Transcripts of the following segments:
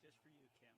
just for you, Kim.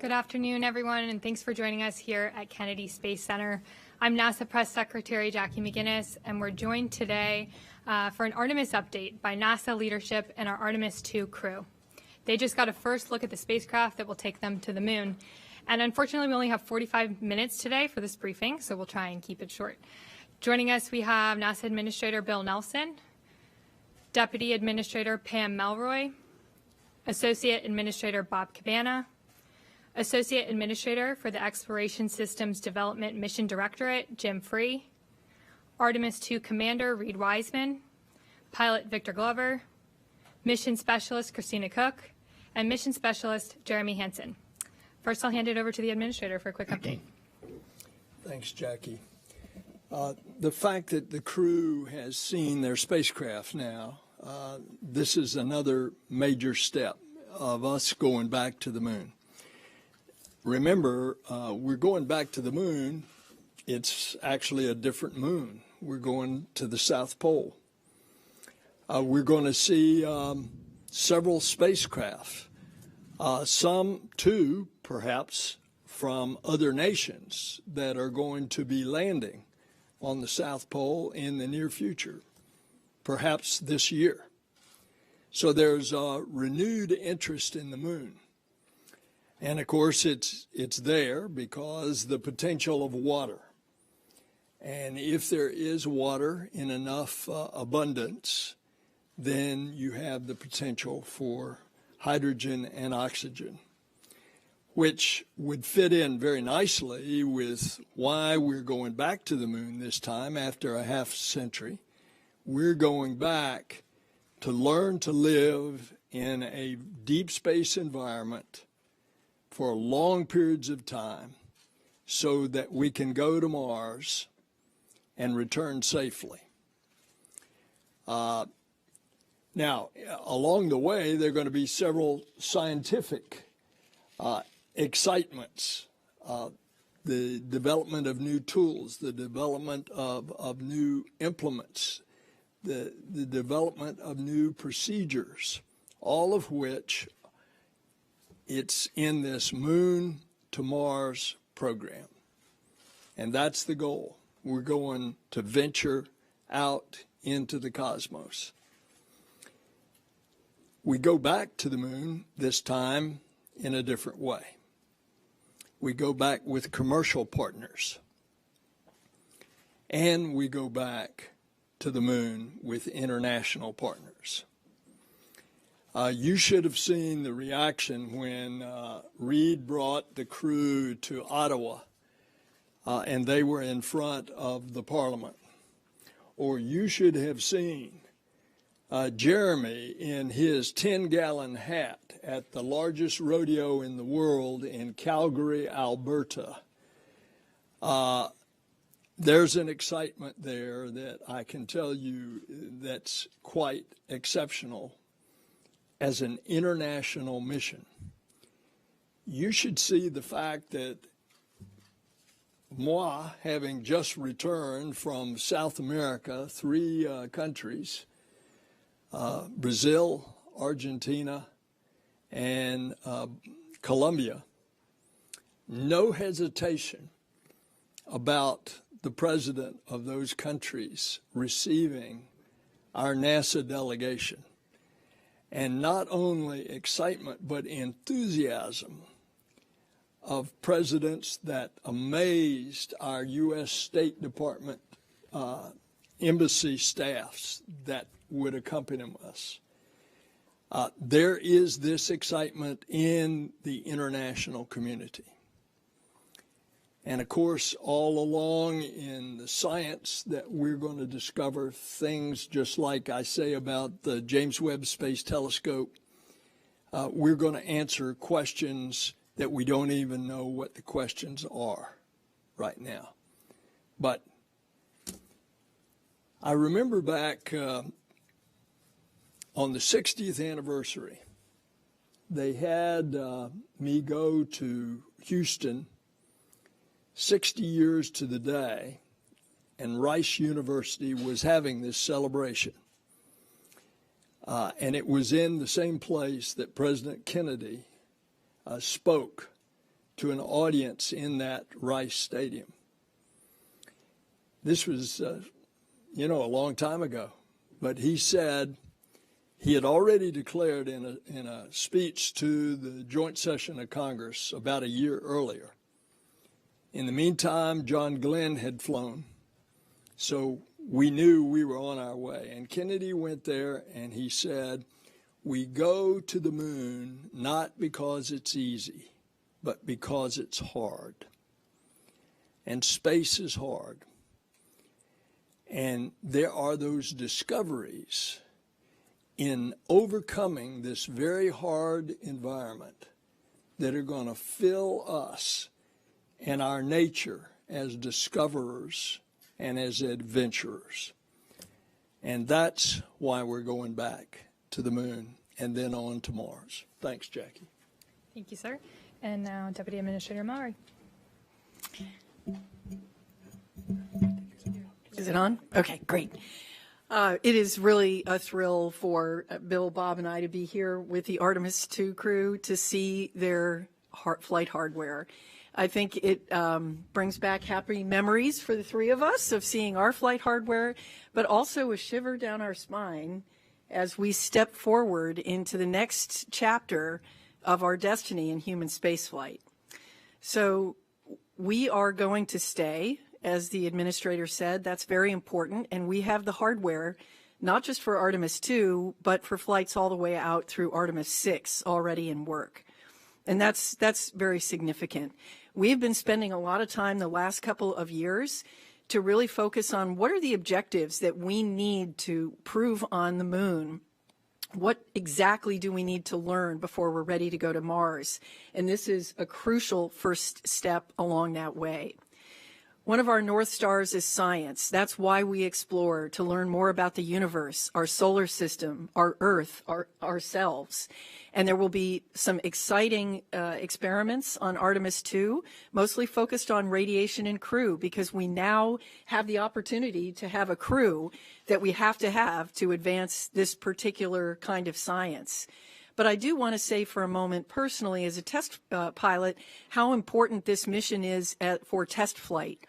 Good afternoon, everyone, and thanks for joining us here at Kennedy Space Center. I'm NASA Press Secretary Jackie McGinnis, and we're joined today for an Artemis update by NASA leadership and our Artemis II crew. They just got a first look at the spacecraft that will take them to the moon. And unfortunately, we only have 45 minutes today for this briefing, so we'll try and keep it short. Joining us, we have NASA Administrator Bill Nelson, Deputy Administrator Pam Melroy, Associate Administrator Bob Cabana, Associate Administrator for the Exploration Systems Development Mission Directorate, Jim Free, Artemis II Commander Reed Wiseman, Pilot Victor Glover, Mission Specialist Christina Cook, and Mission Specialist Jeremy Hansen. First, I'll hand it over to the Administrator for a quick update. Thanks, Jackie. The fact that the crew has seen their spacecraft now, this is another major step of us going back to the moon. Remember, we're going back to the moon. It's actually a different moon. We're going to the South Pole. We're going to see several spacecraft, some too, perhaps, from other nations that are going to be landing on the South Pole in the near future, perhaps this year. So there's a renewed interest in the moon. And of course, it's there because the potential of water. And if there is water in enough abundance, then you have the potential for hydrogen and oxygen, which would fit in very nicely with why we're going back to the moon this time after a half century. We're going back to learn to live in a deep space environment for long periods of time so that we can go to Mars and return safely. Now, along the way, there are going to be several scientific excitements, the development of new tools, the development of new implements, the development of new procedures, all of which it's in this Moon to Mars program. And that's the goal. We're going to venture out into the cosmos. We go back to the moon this time in a different way. We go back with commercial partners. And we go back to the moon with international partners. You should have seen the reaction when Reed brought the crew to Ottawa and they were in front of the Parliament. Or you should have seen Jeremy in his 10-gallon hat at the largest rodeo in the world in Calgary, Alberta. There's an excitement there that I can tell you that's quite exceptional as an international mission. You should see the fact that moi, having just returned from South America, 3 countries, Brazil, Argentina, and Colombia, no hesitation about the president of those countries receiving our NASA delegation. And not only excitement, but enthusiasm of presidents that amazed our U.S. State Department embassy staffs that would accompany us. There is this excitement in the international community. And of course, all along in the science that we're going to discover things just like I say about the James Webb Space Telescope. We're going to answer questions that we don't even know what the questions are right now. But I remember back on the 60th anniversary, they had me go to Houston 60 years to the day, and Rice University was having this celebration. And it was in the same place that President Kennedy spoke to an audience in that Rice Stadium. This was, a long time ago. But he said he had already declared in a speech to the joint session of Congress about a year earlier. In the meantime, John Glenn had flown, so we knew we were on our way. And Kennedy went there and he said, "We go to the moon not because it's easy, but because it's hard. And space is hard. And there are those discoveries in overcoming this very hard environment that are going to fill us and our nature as discoverers and as adventurers." And that's why we're going back to the moon and then on to Mars. Thanks, Jackie. Thank you, sir. And now Deputy Administrator Maury. Is it on? Okay, great. It is really a thrill for Bill, Bob, and I to be here with the Artemis II crew to see their flight hardware. I think it brings back happy memories for the 3 of us of seeing our flight hardware, but also a shiver down our spine as we step forward into the next chapter of our destiny in human spaceflight. So we are going to stay, as the administrator said. That's very important, and we have the hardware not just for Artemis II, but for flights all the way out through Artemis 6 already in work. And that's very significant. We've been spending a lot of time the last couple of years to really focus on what are the objectives that we need to prove on the moon. What exactly do we need to learn before we're ready to go to Mars? And this is a crucial first step along that way. One of our North Stars is science. That's why we explore, to learn more about the universe, our solar system, our Earth, ourselves. And there will be some exciting experiments on Artemis II, mostly focused on radiation and crew, because we now have the opportunity to have a crew that we have to advance this particular kind of science. But I do want to say for a moment, personally, as a test pilot, how important this mission is for test flight.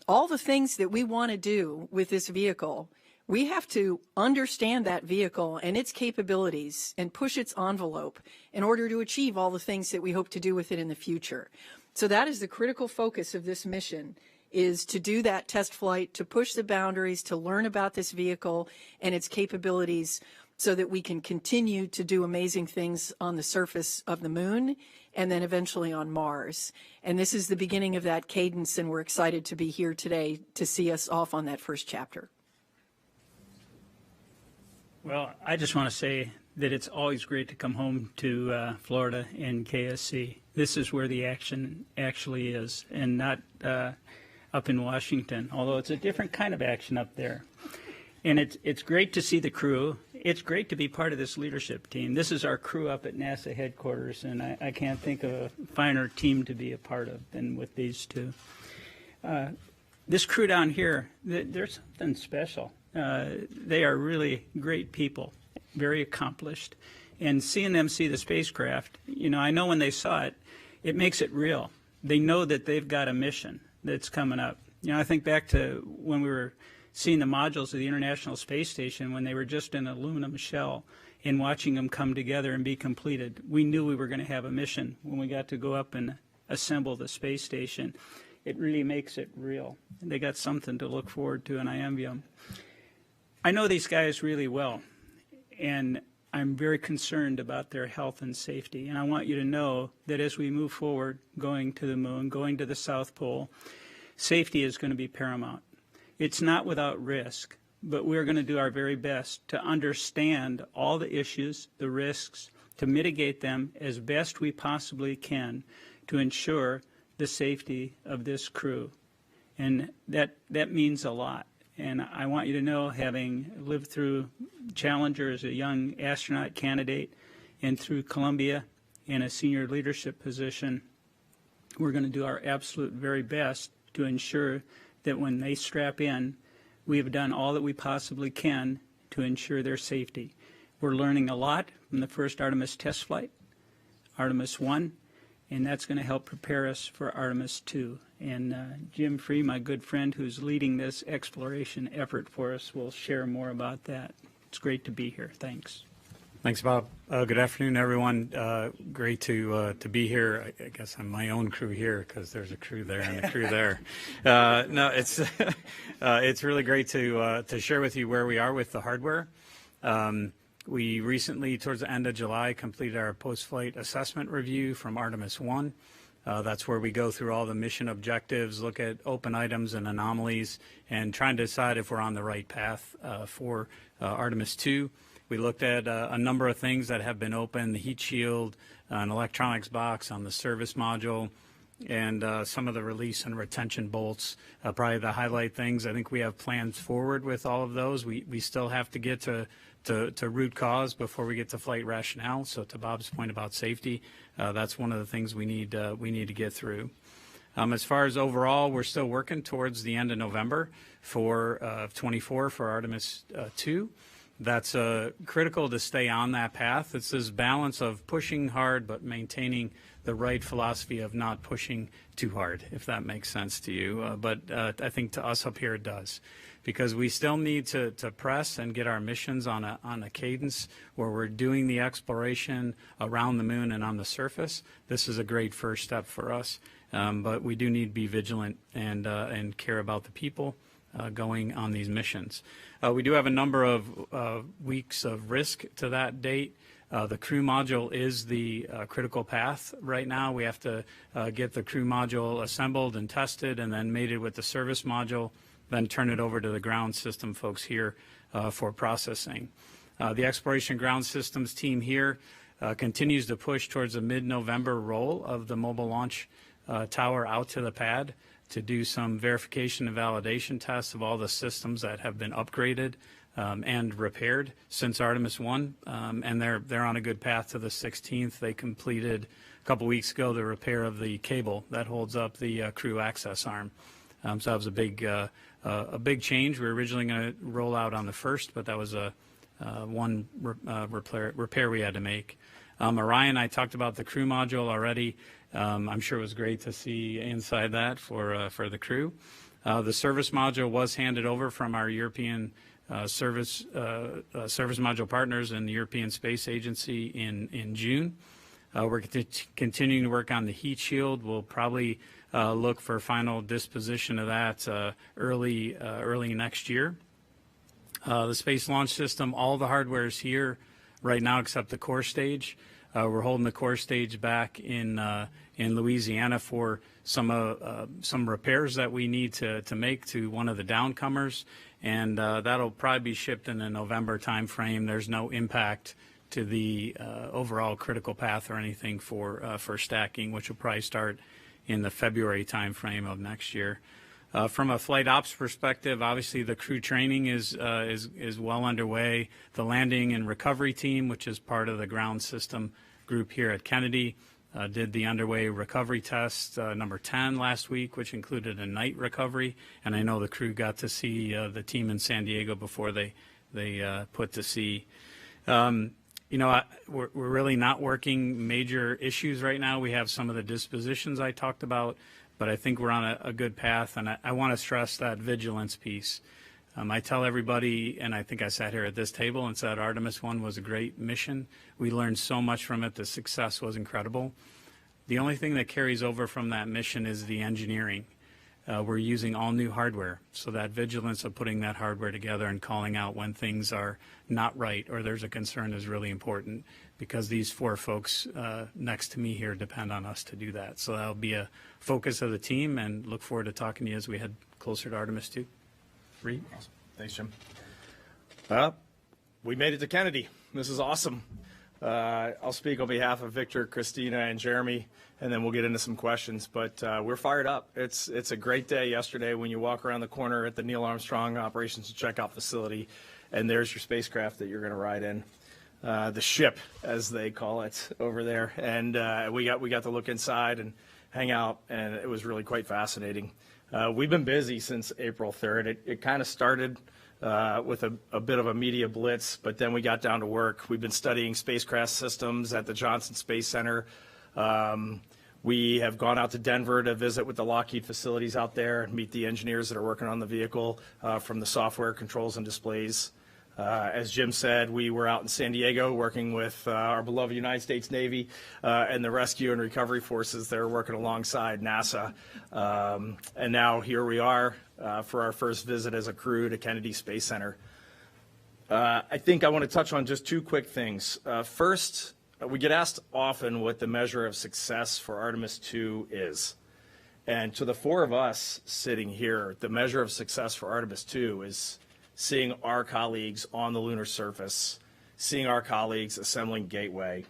All the things that we want to do with this vehicle, we have to understand that vehicle and its capabilities and push its envelope in order to achieve all the things that we hope to do with it in the future. So that is the critical focus of this mission, is to do that test flight, to push the boundaries, to learn about this vehicle and its capabilities, so that we can continue to do amazing things on the surface of the moon and then eventually on Mars. And this is the beginning of that cadence, and we're excited to be here today to see us off on that first chapter. Well, I just want to say that it's always great to come home to Florida and KSC. This is where the action actually is, and not up in Washington, although it's a different kind of action up there. And it's great to see the crew. It's great to be part of this leadership team. This is our crew up at NASA headquarters, and I can't think of a finer team to be a part of than with these two. This crew down here, they're something special. They are really great people, very accomplished. And seeing them see the spacecraft, you know, I know when they saw it, it makes it real. They know that they've got a mission that's coming up. You know, I think back to when we were seeing the modules of the International Space Station when they were just an aluminum shell, and watching them come together and be completed. We knew we were going to have a mission when we got to go up and assemble the space station. It really makes it real. They got something to look forward to, and I envy them. I know these guys really well, and I'm very concerned about their health and safety. And I want you to know that as we move forward, going to the moon, going to the South Pole, safety is going to be paramount. It's not without risk, but we're going to do our very best to understand all the issues, the risks, to mitigate them as best we possibly can to ensure the safety of this crew. And that means a lot. And I want you to know, having lived through Challenger as a young astronaut candidate and through Columbia in a senior leadership position, we're going to do our absolute very best to ensure that when they strap in, we have done all that we possibly can to ensure their safety. We're learning a lot from the first Artemis test flight, Artemis 1, and that's going to help prepare us for Artemis 2. And Jim Free, my good friend who's leading this exploration effort for us, will share more about that. It's great to be here. Thanks. Thanks, Bob. Good afternoon, everyone. Great to be here. I guess I'm my own crew here because there's a crew there and a crew there. No, it's really great to share with you where we are with the hardware. We recently, towards the end of July, completed our post-flight assessment review from Artemis 1. That's where we go through all the mission objectives, look at open items and anomalies, and trying to decide if we're on the right path for Artemis 2. We looked at a number of things that have been open, the heat shield, an electronics box on the service module, and some of the release and retention bolts. Probably the highlight things. I think we have plans forward with all of those. We still have to get to root cause before we get to flight rationale. So to Bob's point about safety, that's one of the things we need to get through. As far as overall, we're still working towards the end of November for 24 for Artemis 2. That's critical to stay on that path. It's this balance of pushing hard but maintaining the right philosophy of not pushing too hard, if that makes sense to you. But I think to us up here it does, because we still need to press and get our missions on a cadence where we're doing the exploration around the moon and on the surface. This is a great first step for us, but we do need to be vigilant and care about the people going on these missions. We do have a number of weeks of risk to that date. The crew module is the critical path right now. We have to get the crew module assembled and tested and then mated with the service module, then turn it over to the ground system folks here for processing. The Exploration Ground Systems team here continues to push towards a mid-November roll of the mobile launch tower out to the pad to do some verification and validation tests of all the systems that have been upgraded and repaired since Artemis 1, and they're on a good path to the 16th. They completed a couple weeks ago the repair of the cable that holds up the crew access arm. So that was a big change. We were originally going to roll out on the 1st, but that was one repair we had to make. Orion, I talked about the crew module already. I'm sure it was great to see inside that for the crew. The service module was handed over from our European service module partners and the European Space Agency in June. We're continuing to work on the heat shield. We'll probably look for final disposition of that early next year. The Space Launch System, all the hardware is here right now except the core stage. We're holding the core stage back in Louisiana for some repairs that we need to make to one of the downcomers, and that'll probably be shipped in the November timeframe. There's no impact to the overall critical path or anything for stacking, which will probably start in the February timeframe of next year. From a flight ops perspective, obviously the crew training is well underway. The landing and recovery team, which is part of the ground system group here at Kennedy, did the underway recovery test number 10 last week, which included a night recovery. And I know the crew got to see the team in San Diego before they put to sea. We're really not working major issues right now. We have some of the dispositions I talked about, but I think we're on a good path, and I want to stress that vigilance piece. I tell everybody, and I think I sat here at this table and said Artemis 1 was a great mission. We learned so much from it. The success was incredible. The only thing that carries over from that mission is the engineering. We're using all new hardware, so that vigilance of putting that hardware together and calling out when things are not right or there's a concern is really important, because these four folks next to me here depend on us to do that. So that'll be a focus of the team, and look forward to talking to you as we head closer to Artemis 2. Reed? Awesome. Thanks, Jim. We made it to Kennedy. This is awesome. I'll speak on behalf of Victor, Christina, and Jeremy, and then we'll get into some questions. But we're fired up. It's a great day yesterday when you walk around the corner at the Neil Armstrong Operations and Checkout Facility, and there's your spacecraft that you're going to ride in. The ship, as they call it over there. And we got to look inside and hang out, and it was really quite fascinating. We've been busy since April 3rd. It kind of started with a bit of a media blitz, but then we got down to work. We've been studying spacecraft systems at the Johnson Space Center. We have gone out to Denver to visit with the Lockheed facilities out there and meet the engineers that are working on the vehicle, from the software, controls, and displays. As Jim said, we were out in San Diego working with our beloved United States Navy and the rescue and recovery forces that are working alongside NASA. And now here we are for our first visit as a crew to Kennedy Space Center. I think I want to touch on just two quick things. First, we get asked often what the measure of success for Artemis 2 is. And to the four of us sitting here, the measure of success for Artemis 2 is seeing our colleagues on the lunar surface, seeing our colleagues assembling Gateway,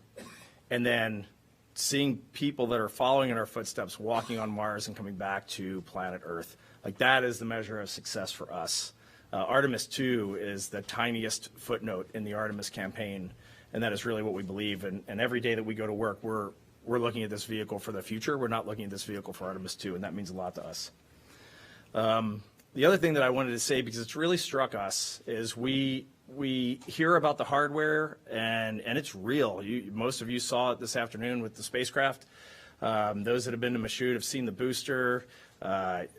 and then seeing people that are following in our footsteps walking on Mars and coming back to planet Earth. Like, that is the measure of success for us. Artemis 2 is the tiniest footnote in the Artemis campaign, and that is really what we believe. And every day that we go to work, we're looking at this vehicle for the future. We're not looking at this vehicle for Artemis 2, and that means a lot to us. The other thing that I wanted to say, because it's really struck us, is we hear about the hardware, and it's real. Most of you saw it this afternoon with the spacecraft. Those that have been to Michoud have seen the booster. Out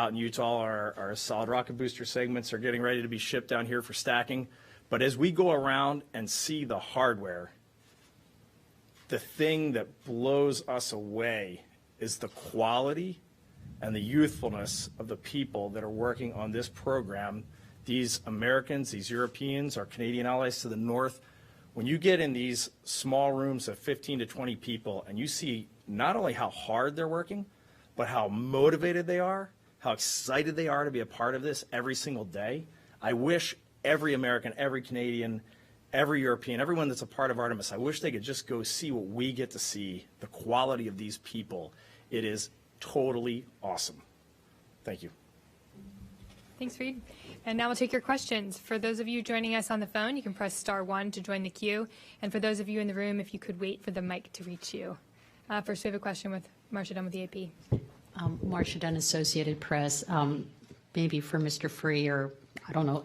in Utah, our solid rocket booster segments are getting ready to be shipped down here for stacking. But as we go around and see the hardware, the thing that blows us away is the quality and the youthfulness of the people that are working on this program. These Americans, these Europeans, our Canadian allies to the north. When you get in these small rooms of 15 to 20 people and you see not only how hard they're working, but how motivated they are, how excited they are to be a part of this every single day. I wish every American, every Canadian, every European, everyone that's a part of Artemis, I wish they could just go see what we get to see, the quality of these people. It is totally awesome. Thank you. Thanks, Reed. And now we'll take your questions. For those of you joining us on the phone, you can press *1 to join the queue. And for those of you in the room, if you could wait for the mic to reach you. First, we have a question with Marcia Dunn with the AP. Marcia Dunn, Associated Press. Maybe for Mr. Free, or I don't know.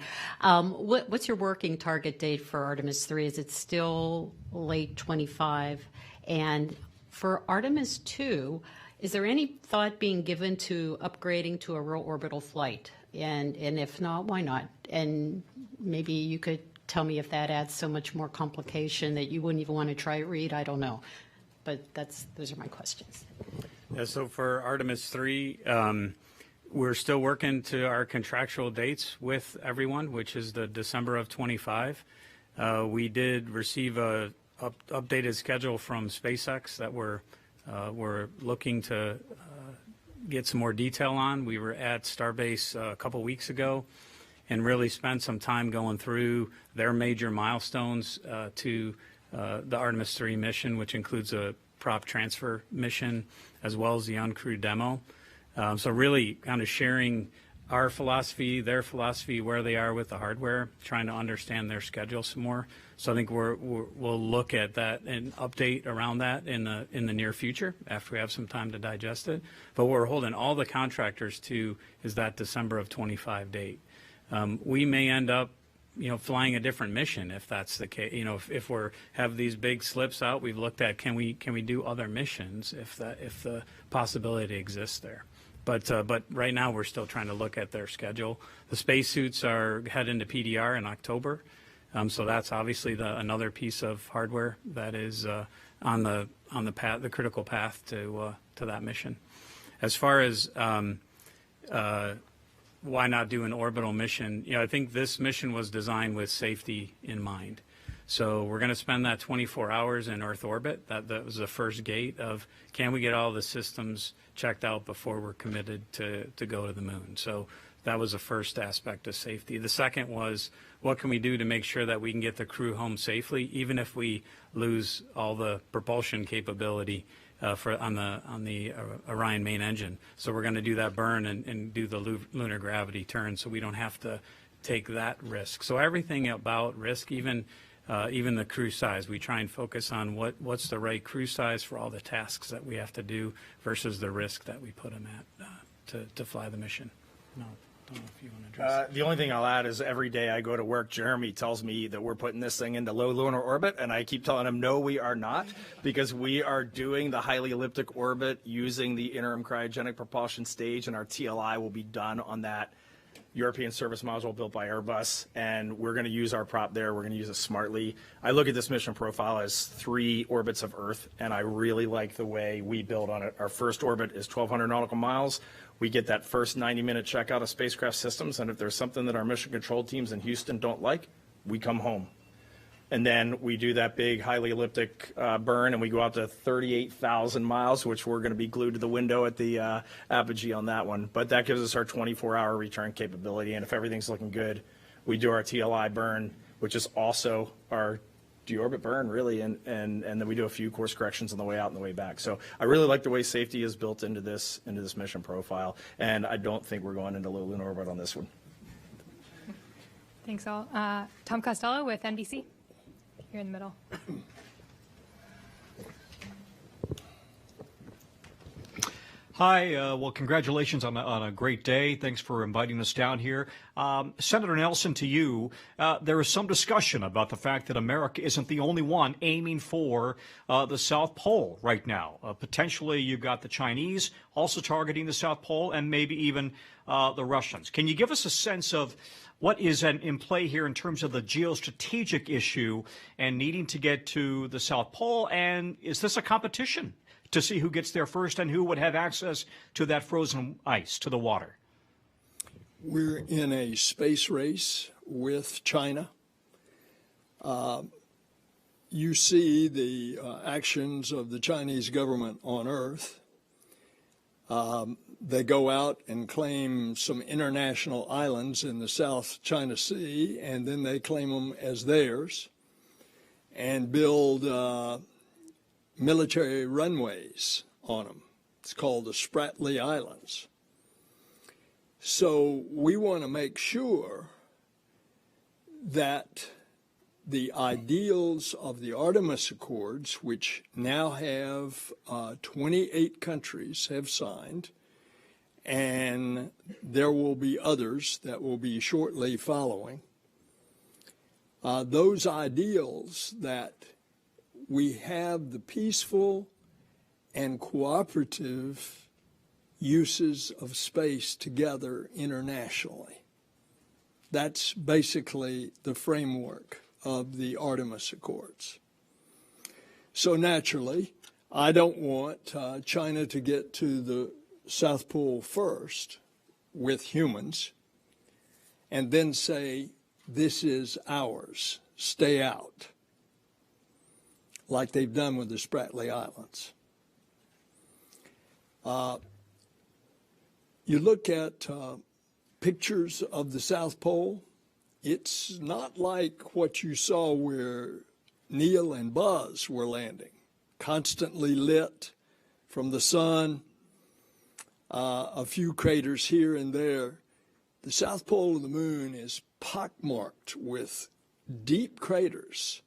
What's your working target date for Artemis 3? Is it still late 25? And for Artemis 2, is there any thought being given to upgrading to a real orbital flight? And if not, why not? And maybe you could tell me if that adds so much more complication that you wouldn't even want to try it, Reed. I don't know. But those are my questions. Yeah, so for Artemis 3, We're still working to our contractual dates with everyone, which is the December of 25. We did receive a updated schedule from SpaceX that we're looking to get some more detail on. We were at Starbase a couple weeks ago and really spent some time going through their major milestones to the Artemis 3 mission, which includes a prop transfer mission as well as the uncrewed demo. So really kind of sharing our philosophy, their philosophy, where they are with the hardware, trying to understand their schedule some more. So I think we'll look at that and update around that in the near future after we have some time to digest it. But what we're holding all the contractors to is that December of 25 date. We may end up, flying a different mission if that's the case. If we're have these big slips out, we've looked at can we do other missions if the possibility exists there. But right now we're still trying to look at their schedule. The spacesuits are heading to PDR in October, so that's obviously another piece of hardware that is on the path, the critical path to that mission. As far as why not do an orbital mission? I think this mission was designed with safety in mind. So we're going to spend that 24 hours in Earth orbit. That was the first gate of can we get all the systems checked out before we're committed to go to the moon. So that was the first aspect of safety. The second was what can we do to make sure that we can get the crew home safely, even if we lose all the propulsion capability on the Orion main engine. So we're going to do that burn and do the lunar gravity turn so we don't have to take that risk. So everything about risk, even the crew size, we try and focus on what's the right crew size for all the tasks that we have to do versus the risk that we put them at to fly the mission. No, don't know if you want to address The only thing I'll add is every day I go to work, Jeremy tells me that we're putting this thing into low lunar orbit, and I keep telling him, no, we are not, because we are doing the highly elliptic orbit using the interim cryogenic propulsion stage, and our TLI will be done on that European service module built by Airbus, and we're going to use our prop there. We're going to use it smartly. I look at this mission profile as 3 orbits of Earth, and I really like the way we build on it. Our first orbit is 1,200 nautical miles. We get that first 90-minute checkout of spacecraft systems, and if there's something that our mission control teams in Houston don't like, we come home. And then we do that big, highly elliptic burn, and we go out to 38,000 miles, which we're going to be glued to the window at the apogee on that one. But that gives us our 24-hour return capability, and if everything's looking good, we do our TLI burn, which is also our deorbit burn, really, and then we do a few course corrections on the way out and the way back. So I really like the way safety is built into this mission profile, and I don't think we're going into low lunar orbit on this one. Thanks all. Tom Costello with NBC. Here in the middle. Hi, well, congratulations on a great day. Thanks for inviting us down here. Senator Nelson, to you, there is some discussion about the fact that America isn't the only one aiming for the South Pole right now. Potentially, you've got the Chinese also targeting the South Pole and maybe even the Russians. Can you give us a sense of what is in play here in terms of the geostrategic issue and needing to get to the South Pole? And is this a competition to see who gets there first and who would have access to that frozen ice, to the water? We're in a space race with China. You see the actions of the Chinese government on Earth. They go out and claim some international islands in the South China Sea, and then they claim them as theirs and build military runways on them. It's called the Spratly Islands. So we want to make sure that the ideals of the Artemis Accords, which now have 28 countries have signed, and there will be others that will be shortly following, those ideals that we have the peaceful and cooperative uses of space together internationally. That's basically the framework of the Artemis Accords. So naturally, I don't want China to get to the South Pole first. with humans and then say, this is ours, stay out, like they've done with the Spratly Islands. You look at pictures of the South Pole, it's not like what you saw where Neil and Buzz were landing, constantly lit from the sun, a few craters here and there. The South Pole of the moon is pockmarked with deep craters.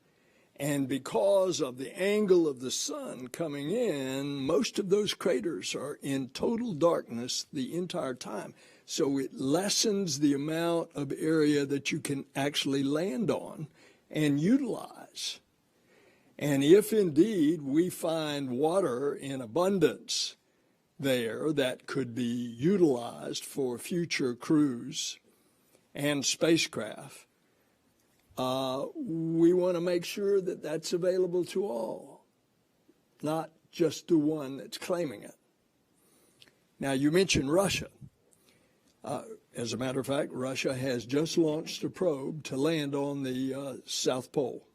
And because of the angle of the sun coming in, most of those craters are in total darkness the entire time. So it lessens the amount of area that you can actually land on and utilize. And if indeed we find water in abundance there that could be utilized for future crews and spacecraft, we want to make sure that that's available to all, not just the one that's claiming it. Now, you mentioned Russia. As a matter of fact, Russia has just launched a probe to land on the South Pole.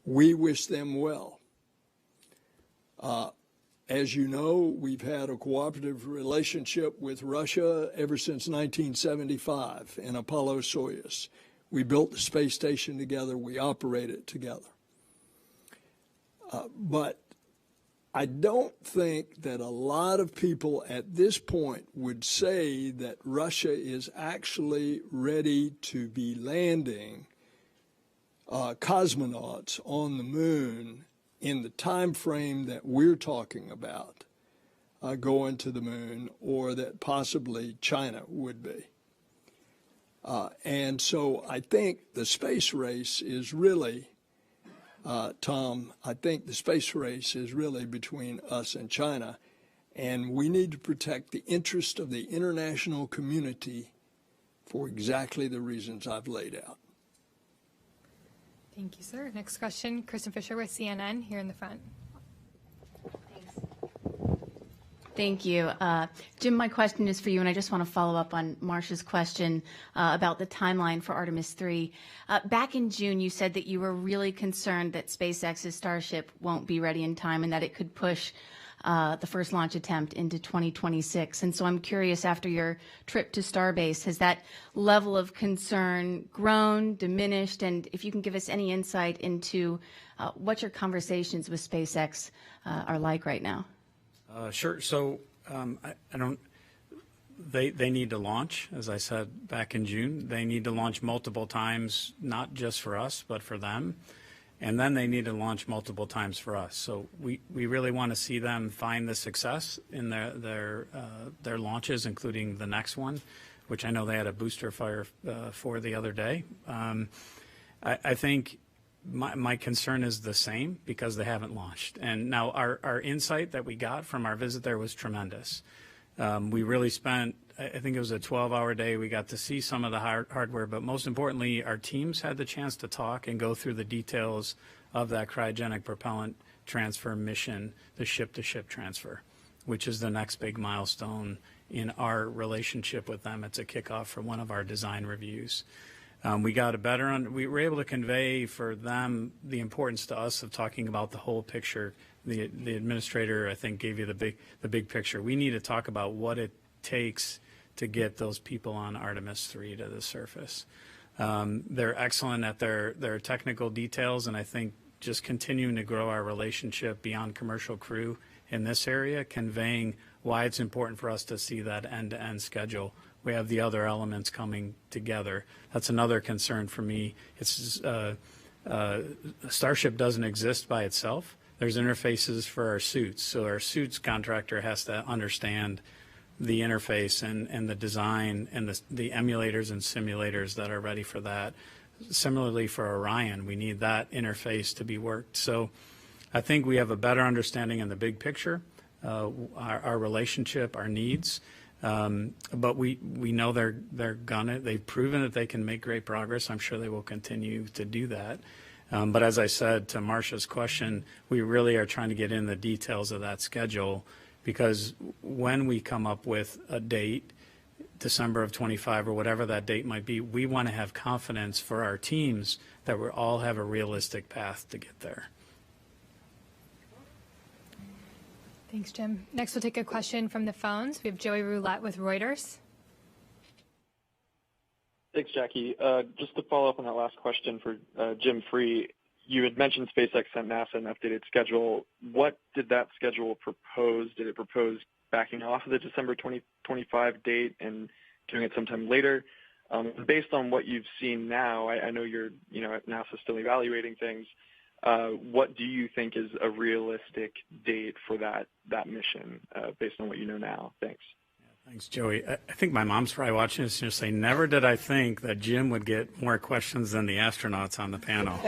We wish them well. As you know, we've had a cooperative relationship with Russia ever since 1975 in Apollo-Soyuz. We built the space station together. We operate it together. But I don't think that a lot of people at this point would say that Russia is actually ready to be landing cosmonauts on the moon in the time frame that we're talking about, going to the moon, or that possibly China would be. And so I think the space race is really, Tom, I think the space race is really between us and China, and we need to protect the interest of the international community for exactly the reasons I've laid out. Thank you, sir. Next question, Kristen Fisher with CNN here in the front. Thank you. Jim, my question is for you, and I just want to follow up on Marcia's question about the timeline for Artemis 3. Back in June, you said that you were really concerned that SpaceX's Starship won't be ready in time and that it could push the first launch attempt into 2026. And so I'm curious, after your trip to Starbase, has that level of concern grown, diminished, and if you can give us any insight into what your conversations with SpaceX are like right now? Sure. So I don't. They need to launch, as I said back in June. They need to launch multiple times, not just for us, but for them. And then they need to launch multiple times for us. So we really want to see them find the success in their launches, including the next one, which I know they had a booster fire for the other day. I think my concern is the same because they haven't launched. And now our insight that we got from our visit there was tremendous. We really spent, I think it was a 12-hour day. We got to see some of the hardware, but most importantly, our teams had the chance to talk and go through the details of that cryogenic propellant transfer mission, the ship-to-ship transfer, which is the next big milestone in our relationship with them. It's a kickoff for one of our design reviews. We got we were able to convey for them the importance to us of talking about the whole picture. The administrator, I think, gave you the big picture. We need to talk about what it takes to get those people on Artemis 3 to the surface. They're excellent at their technical details, and I think just continuing to grow our relationship beyond commercial crew in this area, conveying why it's important for us to see that end-to-end schedule. We have the other elements coming together. That's another concern for me. It's Starship doesn't exist by itself. There's interfaces for our suits. So our suits contractor has to understand the interface and the design and the emulators and simulators that are ready for that. Similarly for Orion, we need that interface to be worked. So I think we have a better understanding in the big picture, our relationship, our needs. But we know they've proven that they can make great progress. I'm sure they will continue to do that. But as I said to Marcia's question, we really are trying to get in the details of that schedule, because when we come up with a date, December of 25 or whatever that date might be, we want to have confidence for our teams that we all have a realistic path to get there. Thanks, Jim. Next, we'll take a question from the phones. We have Joey Roulette with Reuters. Thanks, Jackie. Just to follow up on that last question for Jim Free, you had mentioned SpaceX sent NASA an updated schedule. What did that schedule propose? Did it propose backing off of the December 2025 date and doing it sometime later? Based on what you've seen now, I know you're, at NASA still evaluating things. What do you think is a realistic date for that mission based on what you know now? Thanks. Thanks, Joey. I think my mom's probably watching this and she'll say, never did I think that Jim would get more questions than the astronauts on the panel.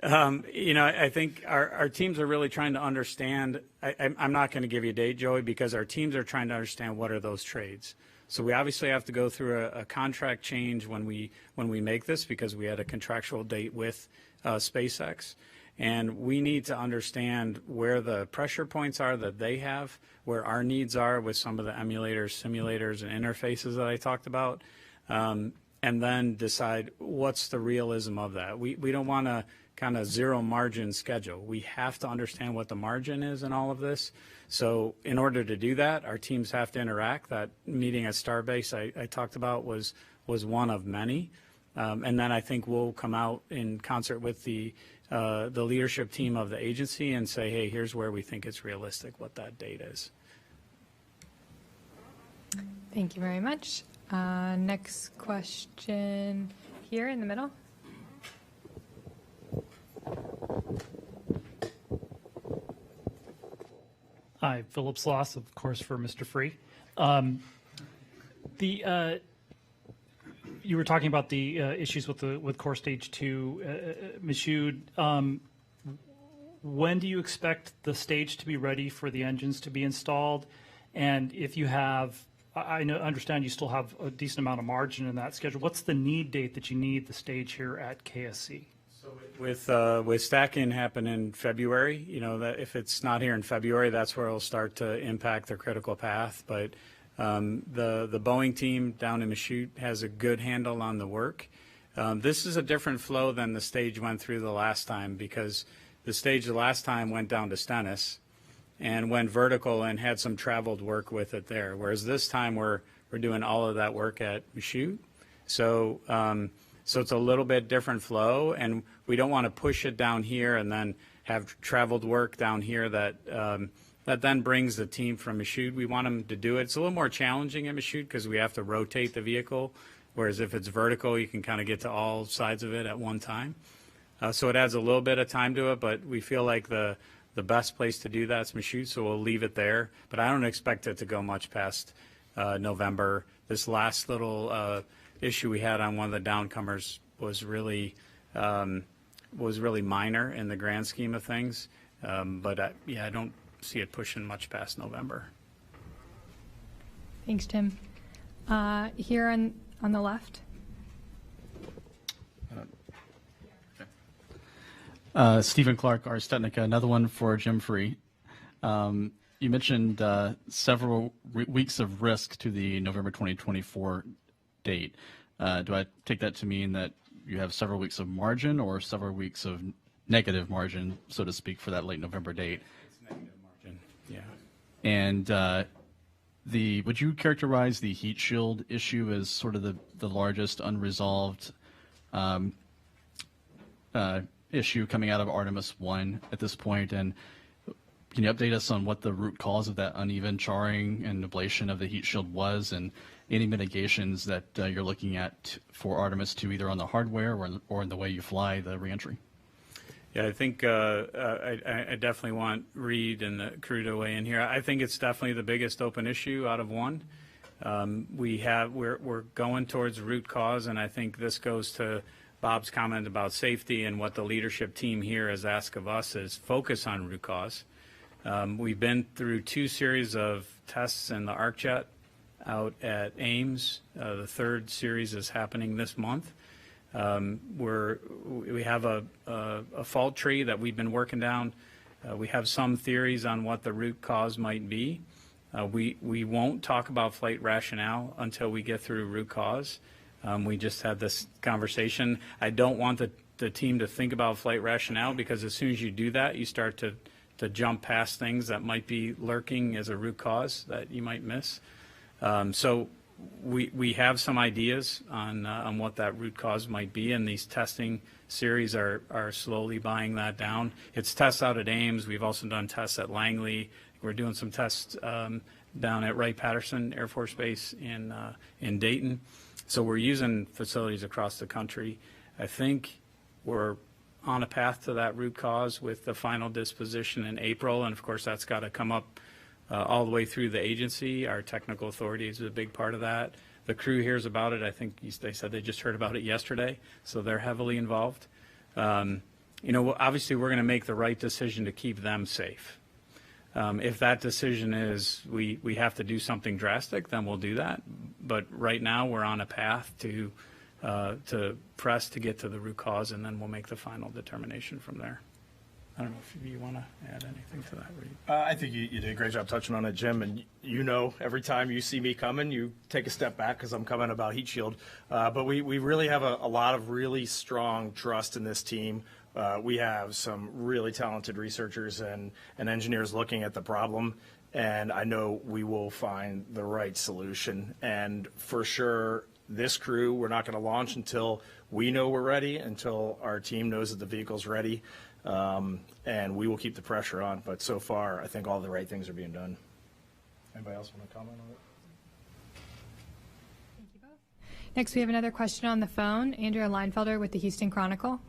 I think our teams are really trying to understand. I'm not going to give you a date, Joey, because our teams are trying to understand what are those trades. So we obviously have to go through a contract change when we make this, because we had a contractual date with SpaceX. And we need to understand where the pressure points are that they have, where our needs are with some of the emulators, simulators, and interfaces that I talked about, and then decide what's the realism of that. We don't want to kind of zero margin schedule. We have to understand what the margin is in all of this. So in order to do that, our teams have to interact. That meeting at Starbase I talked about was one of many. And then I think we'll come out in concert with the leadership team of the agency and say, hey, here's where we think it's realistic, what that date is. Thank you very much. Next question here in the middle. Hi, Philip Sloss, of course, for Mr. Free. You were talking about the issues with Core Stage 2, Michoud. When do you expect the stage to be ready for the engines to be installed? And if you have, understand you still have a decent amount of margin in that schedule. What's the need date that you need the stage here at KSC? With stacking happen in February, that if it's not here in February, that's where it'll start to impact the critical path. But the Boeing team down in Michoud has a good handle on the work. This is a different flow than the stage went through the last time, because the stage the last time went down to Stennis and went vertical and had some traveled work with it there. Whereas this time we're doing all of that work at Michoud. So it's a little bit different flow, and we don't want to push it down here and then have traveled work down here that then brings the team from Michoud. We want them to do it. It's a little more challenging at Michoud because we have to rotate the vehicle, whereas if it's vertical, you can kind of get to all sides of it at one time. So it adds a little bit of time to it, but we feel like the best place to do that is Michoud, so we'll leave it there. But I don't expect it to go much past November. This last little issue we had on one of the downcomers was really minor in the grand scheme of things. But I don't see it pushing much past November. Thanks, Tim. Here on the left. Stephen Clark, Ars Technica, another one for Jim Free. You mentioned several weeks of risk to the November 2024 date. Do I take that to mean that you have several weeks of margin or several weeks of negative margin, so to speak, for that late November date? It's negative margin, yeah. And would you characterize the heat shield issue as sort of the largest unresolved issue coming out of Artemis 1 at this point? And can you update us on what the root cause of that uneven charring and ablation of the heat shield was, and any mitigations that you're looking at for Artemis 2, either on the hardware or in the way you fly the reentry? Yeah, I think I definitely want Reed and the crew to weigh in here. I think it's definitely the biggest open issue out of one. We're going towards root cause, and I think this goes to Bob's comment about safety, and what the leadership team here has asked of us is focus on root cause. We've been through 2 series of tests in the ArcJet out at Ames. The 3rd series is happening this month. We have a fault tree that we've been working down. We have some theories on what the root cause might be. We won't talk about flight rationale until we get through root cause. We just had this conversation. I don't want the team to think about flight rationale, because as soon as you do that, you start to jump past things that might be lurking as a root cause that you might miss. So we have some ideas on what that root cause might be, and these testing series are slowly buying that down. It's tests out at Ames. We've also done tests at Langley. We're doing some tests down at Wright-Patterson Air Force Base in Dayton. So we're using facilities across the country. I think we're on a path to that root cause with the final disposition in April, and of course that's got to come up all the way through the agency. Our technical authority is a big part of that. The crew hears about it. I think they said they just heard about it yesterday, so they're heavily involved. Obviously we're going to make the right decision to keep them safe. If that decision is we have to do something drastic, then we'll do that. But right now we're on a path to press to get to the root cause, and then we'll make the final determination from there. I don't know if you want to add anything to that, Reed. I think you did a great job touching on it, Jim. And every time you see me coming, you take a step back because I'm coming about heat shield. But we really have a lot of really strong trust in this team. We have some really talented researchers and engineers looking at the problem, and I know we will find the right solution. And for sure, this crew, we're not going to launch until we know we're ready, until our team knows that the vehicle's ready. And we will keep the pressure on. But so far, I think all the right things are being done. Anybody else want to comment on it? Thank you both. Next, we have another question on the phone. Andrea Leinfelder with the Houston Chronicle.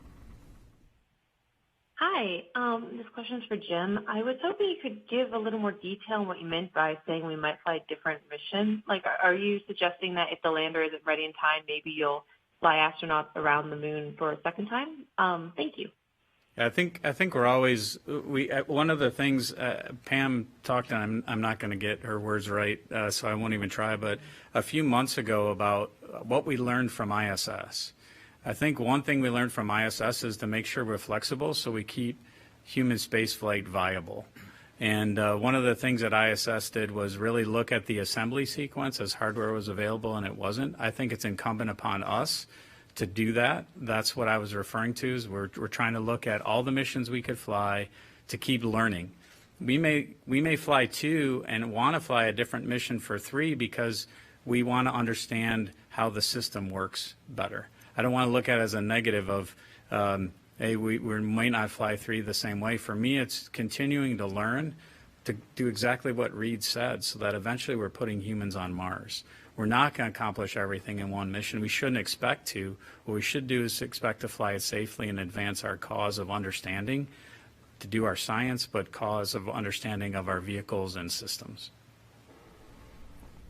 Hi, this question is for Jim. I was hoping you could give a little more detail on what you meant by saying we might fly a different mission. Like, are you suggesting that if the lander isn't ready in time, maybe you'll fly astronauts around the moon for a second time? Thank you. I think we're always one of the things Pam talked on. I'm not going to get her words right, so I won't even try. But a few months ago about what we learned from ISS. I think one thing we learned from ISS is to make sure we're flexible, so we keep human spaceflight viable. And one of the things that ISS did was really look at the assembly sequence as hardware was available and it wasn't. I think it's incumbent upon us to do that. That's what I was referring to, is we're trying to look at all the missions we could fly to keep learning. We may fly 2 and want to fly a different mission for 3 because we want to understand how the system works better. I don't want to look at it as a negative of, hey, we might not fly 3 the same way. For me, it's continuing to learn to do exactly what Reed said, so that eventually we're putting humans on Mars. We're not going to accomplish everything in one mission. We shouldn't expect to. What we should do is expect to fly it safely and advance our cause of understanding, to do our science, but cause of understanding of our vehicles and systems.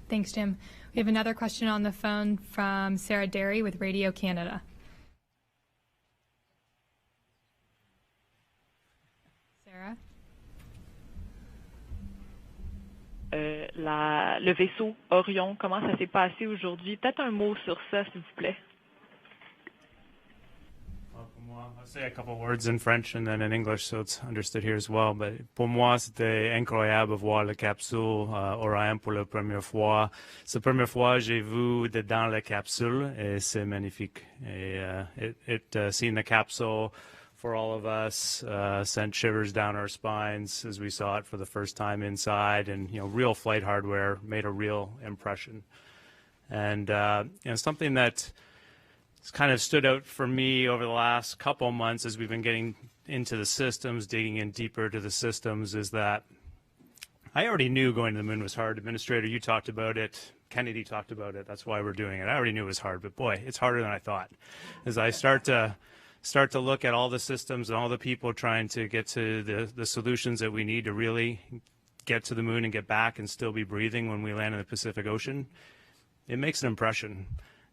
Thanks, Jim. We have another question on the phone from Sarah Derry with Radio Canada. Sarah? Le vaisseau Orion, comment ça s'est passé aujourd'hui? Peut-être un mot sur ça, s'il vous plaît. I'll say a couple words in French and then in English so it's understood here as well. But pour moi, c'était incroyable de voir la capsule Orion pour la première fois. C'est la première fois que j'ai vu dedans la capsule et c'est magnifique. Et seeing the capsule for all of us sent shivers down our spines as we saw it for the first time inside, and real flight hardware made a real impression. And something that kind of stood out for me over the last couple months as we've been getting into the systems, digging in deeper to the systems, is that I already knew going to the moon was hard. Administrator, you talked about it. Kennedy talked about it. That's why we're doing it. I already knew it was hard, but boy, it's harder than I thought. As I start to look at all the systems and all the people trying to get to the solutions that we need to really get to the moon and get back and still be breathing when we land in the Pacific Ocean, it makes an impression.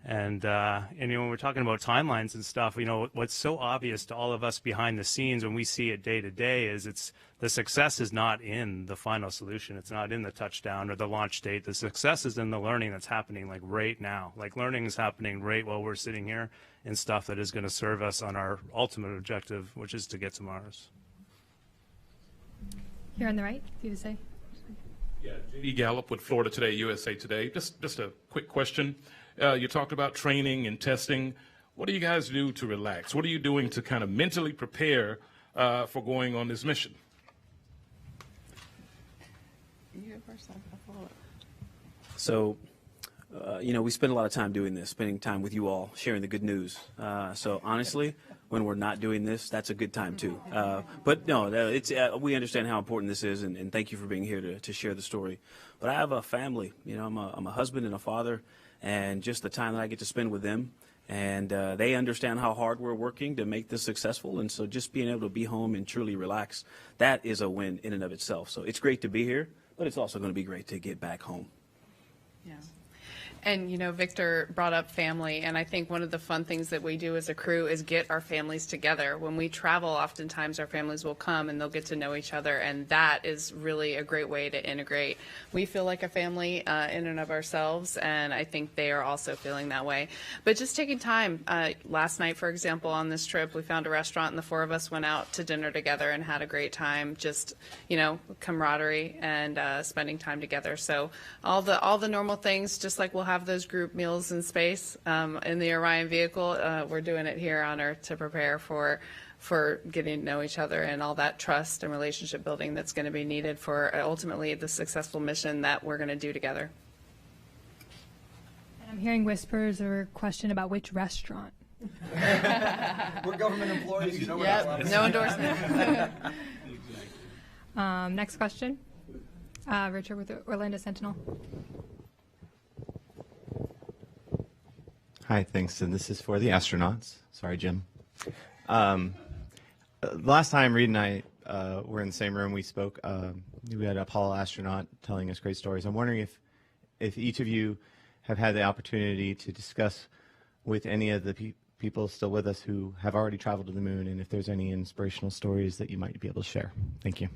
And when we're talking about timelines and stuff, what's so obvious to all of us behind the scenes when we see it day to day is the success is not in the final solution. It's not in the touchdown or the launch date. The success is in the learning that's happening like right now. Like learning is happening right while we're sitting here in stuff that is going to serve us on our ultimate objective, which is to get to Mars. Here on the right, do you say? Yeah, J.D. Gallup with Florida Today, USA Today. Just a quick question. You talked about training and testing. What do you guys do to relax? What are you doing to kind of mentally prepare for going on this mission? So, we spend a lot of time doing this, spending time with you all, sharing the good news. So honestly, when we're not doing this, that's a good time too. But no, we understand how important this is, and thank you for being here to share the story. But I have a family. I'm a husband and a father, and just the time that I get to spend with them, and they understand how hard we're working to make this successful. And so just being able to be home and truly relax, that is a win in and of itself. So it's great to be here, but it's also going to be great to get back home. Yeah. And, Victor brought up family, and I think one of the fun things that we do as a crew is get our families together. When we travel, oftentimes our families will come and they'll get to know each other, and that is really a great way to integrate. We feel like a family in and of ourselves, and I think they are also feeling that way. But just taking time. Last night, for example, on this trip, we found a restaurant, and the four of us went out to dinner together and had a great time, just, camaraderie and spending time together. So all the normal things, just like we'll have those group meals in space in the Orion vehicle. We're doing it here on Earth to prepare for getting to know each other and all that trust and relationship building that's going to be needed for ultimately the successful mission that we're going to do together. And I'm hearing whispers or question about which restaurant. We're government employees. You know what no endorsement. Next question. Richard with the Orlando Sentinel. Hi, thanks. And this is for the astronauts. Sorry, Jim. Last time Reed and I were in the same room, we spoke. We had an Apollo astronaut telling us great stories. I'm wondering if each of you have had the opportunity to discuss with any of the people still with us who have already traveled to the moon, and if there's any inspirational stories that you might be able to share. Thank you.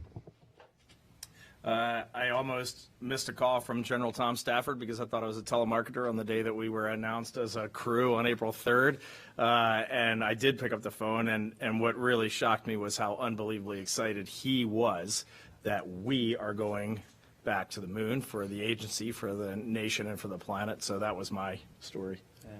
I almost missed a call from General Tom Stafford because I thought I was a telemarketer on the day that we were announced as a crew on April 3rd. And I did pick up the phone, and what really shocked me was how unbelievably excited he was that we are going back to the moon for the agency, for the nation, and for the planet. So that was my story. Yeah.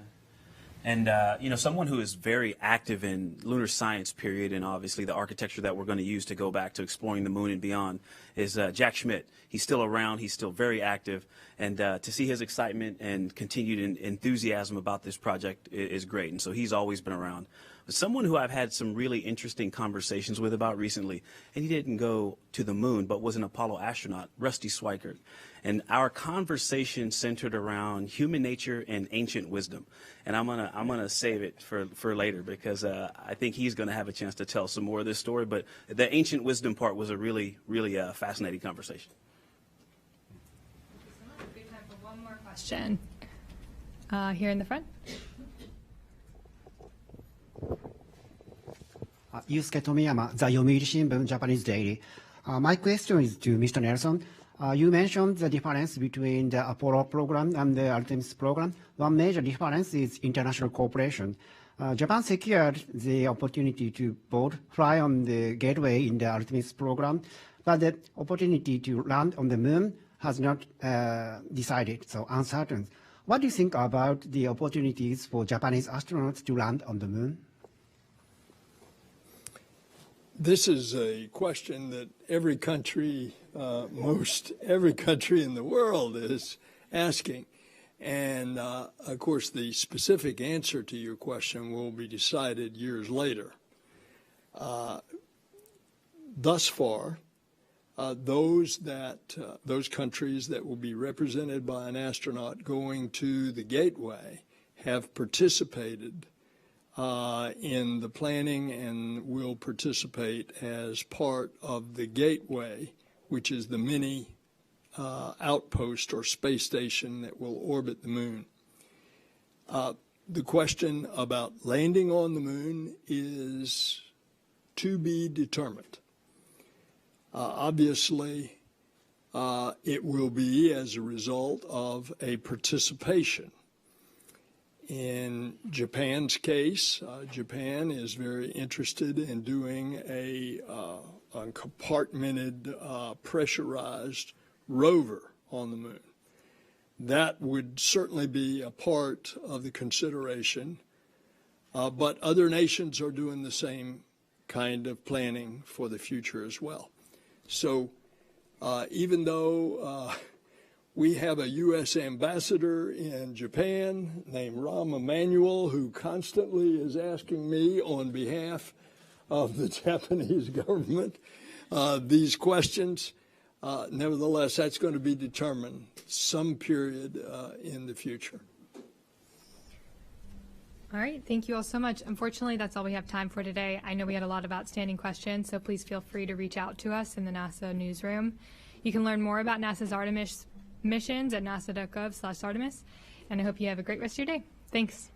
And, someone who is very active in lunar science, period, and obviously the architecture that we're going to use to go back to exploring the moon and beyond is Jack Schmidt. He's still around. He's still very active. And to see his excitement and continued enthusiasm about this project is great. And so he's always been around. But someone who I've had some really interesting conversations with about recently, and he didn't go to the moon, but was an Apollo astronaut, Rusty Schweikert. And our conversation centered around human nature and ancient wisdom. And I'm gonna save it for later because I think he's gonna have a chance to tell some more of this story. But the ancient wisdom part was a really, really fascinating conversation. Good time for one more question. Here in the front. Yusuke Tomiyama, The Yomiuri Shimbun, Japanese Daily. My question is to Mr. Nelson. You mentioned the difference between the Apollo program and the Artemis program. One major difference is international cooperation. Japan secured the opportunity to both fly on the Gateway in the Artemis program, but the opportunity to land on the moon has not decided, so uncertain. What do you think about the opportunities for Japanese astronauts to land on the moon? This is a question that every country, every country in the world is asking. And, of course, the specific answer to your question will be decided years later. Thus far, those countries that will be represented by an astronaut going to the Gateway have participated in the planning and will participate as part of the Gateway, which is the mini outpost or space station that will orbit the moon. The question about landing on the moon is to be determined. Obviously, it will be as a result of a participation. In Japan's case, Japan is very interested in doing a compartmented, pressurized rover on the moon. That would certainly be a part of the consideration, but other nations are doing the same kind of planning for the future as well. So even though we have a U.S. ambassador in Japan named Rahm Emanuel, who constantly is asking me on behalf of the Japanese government these questions. Nevertheless, that's going to be determined some period in the future. All right, thank you all so much. Unfortunately, that's all we have time for today. I know we had a lot of outstanding questions, so please feel free to reach out to us in the NASA newsroom. You can learn more about NASA's Artemis missions at nasa.gov/Artemis, and I hope you have a great rest of your day. Thanks.